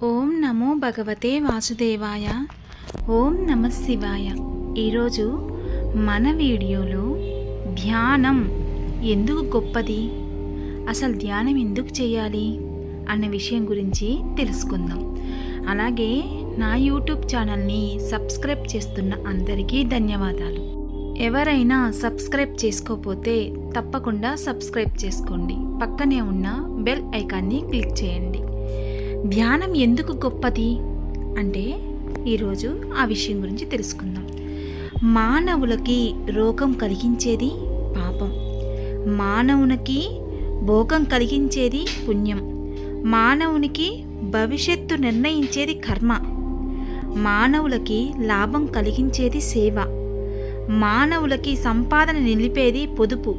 ఓం నమో భగవతే వాసుదేవాయ. ఓం నమ శివాయ. ఈరోజు మన వీడియోలో ధ్యానం ఎందుకు గొప్పది, అసలు ధ్యానం ఎందుకు చేయాలి అన్న విషయం గురించి తెలుసుకుందాం. అలాగే నా యూట్యూబ్ ఛానల్ని సబ్స్క్రైబ్ చేస్తున్న అందరికీ ధన్యవాదాలు. ఎవరైనా సబ్స్క్రైబ్ చేసుకోకపోతే తప్పకుండా సబ్స్క్రైబ్ చేసుకోండి. పక్కనే ఉన్న బెల్ ఐకాన్ని క్లిక్ చేయండి. ధ్యానం ఎందుకు గొప్పది అంటే ఈరోజు ఆ విషయం గురించి తెలుసుకుందాం. మానవులకి రోగం కలిగించేది పాపం, మానవునికి భోగం కలిగించేది పుణ్యం, మానవునికి భవిష్యత్తు నిర్ణయించేది కర్మ, మానవులకి లాభం కలిగించేది సేవ, మానవులకి సంపాదన నిలిపేది పొదుపు,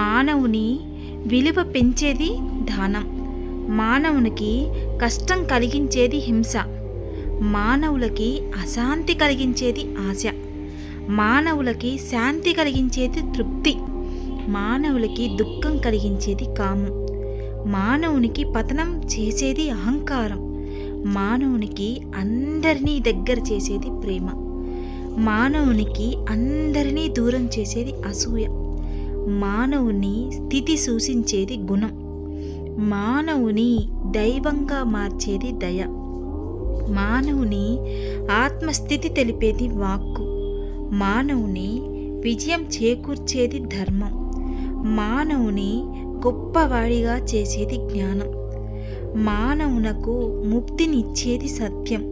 మానవుని విలువ పెంచేది దానం, మానవునికి కష్టం కలిగించేది హింస, మానవులకి అశాంతి కలిగించేది ఆశ, మానవులకి శాంతి కలిగించేది తృప్తి, మానవులకి దుఃఖం కలిగించేది కామం, మానవునికి పతనం చేసేది అహంకారం, మానవునికి అందరినీ దగ్గర చేసేది ప్రేమ, మానవునికి అందరినీ దూరం చేసేది అసూయ, మానవుని స్థితి సూచించేది గుణం, మానవుని దైవంగా మార్చేది దయ, మానవుని ఆత్మస్థితి తెలిపేది వాక్కు, మానవుని విజయం చేకూర్చేది ధర్మం, మానవుని గొప్పవాడిగా చేసేది జ్ఞానం, మానవునకు ముక్తినిచ్చేది సత్యం,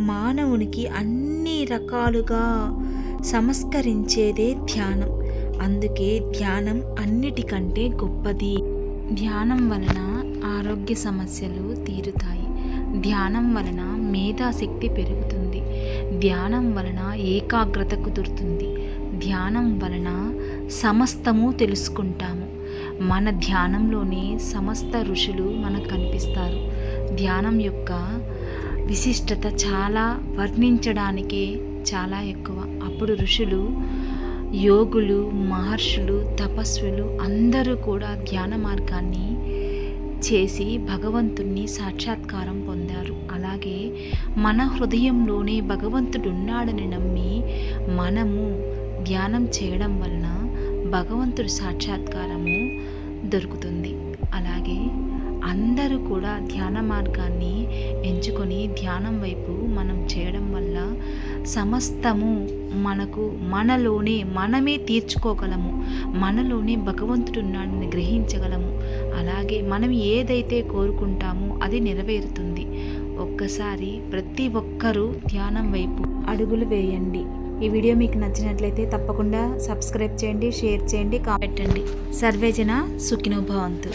మానవునికి అన్ని రకాలుగా సంస్కరించేదే ధ్యానం. అందుకే ధ్యానం అన్నిటికంటే గొప్పది. ధ్యానం వలన ఆరోగ్య సమస్యలు తీరుతాయి, ధ్యానం వలన మేధాశక్తి పెరుగుతుంది, ధ్యానం వలన ఏకాగ్రత కుదురుతుంది, ధ్యానం వలన సమస్తము తెలుసుకుంటాము. మన ధ్యానంలోనే సమస్త ఋషులు మనకు కనిపిస్తారు. ధ్యానం యొక్క విశిష్టత చాలా వర్ణించడానికే చాలా ఎక్కువ. అప్పుడు ఋషులు, యోగులు, మహర్షులు, తపస్సులు అందరూ కూడా ధ్యాన మార్గాన్ని చేసి భగవంతుణ్ణి సాక్షాత్కారం పొందారు. అలాగే మన హృదయంలోనే భగవంతుడున్నాడని నమ్మి మనము ధ్యానం చేయడం వలన భగవంతుడి సాక్షాత్కారము దొరుకుతుంది. అలాగే అందరూ కూడా ధ్యాన మార్గాన్ని ఎంచుకొని ధ్యానం వైపు మనం చేయడం వల్ల సమస్తము మనలోనే మనమే తీర్చుకోగలము, మనలోనే భగవంతుడు ఉన్నాడని గ్రహించగలము. అలాగే మనం ఏదైతే కోరుకుంటామో అది నెరవేరుతుంది. ఒక్కసారి ప్రతి ఒక్కరూ ధ్యానం వైపు అడుగులు వేయండి. ఈ వీడియో మీకు నచ్చినట్లయితే తప్పకుండా సబ్స్క్రైబ్ చేయండి, షేర్ చేయండి, కామెంట్ పెట్టండి. సర్వేజన సుఖినో భవంతు.